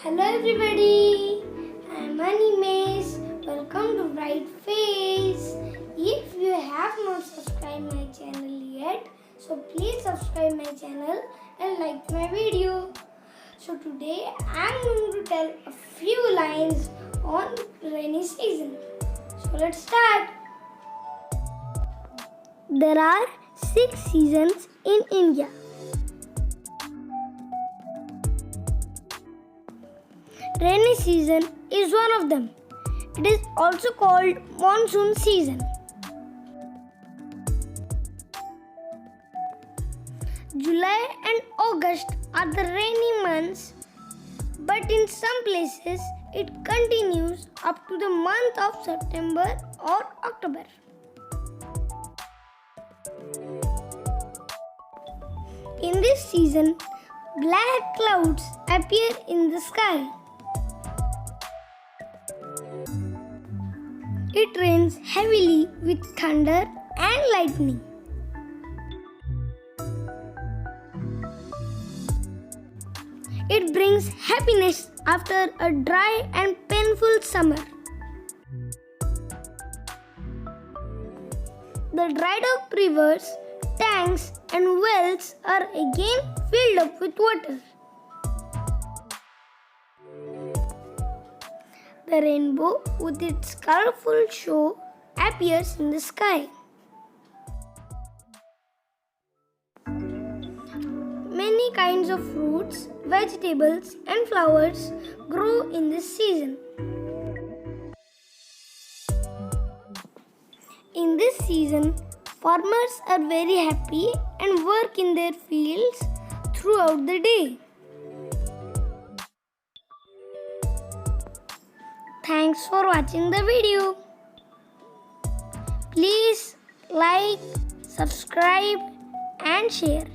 Hello everybody, I am Animes. Welcome to Bright Face. If you have not subscribed my channel yet, so please subscribe my channel and like my video. So today I am going to tell a few lines on rainy season. So let's start. There are 6 seasons in India. Rainy season is one of them. It is also called monsoon season. July and August are the rainy months, but in some places it continues up to the month of September or October. In this season, black clouds appear in the sky. It rains heavily with thunder and lightning. It brings happiness after a dry and painful summer. The dried up rivers, tanks, and wells are again filled up with water. The rainbow with its colorful show appears in the sky. Many kinds of fruits, vegetables, and flowers grow in this season. In this season, farmers are very happy and work in their fields throughout the day. Thanks for watching the video. Please like, subscribe and share.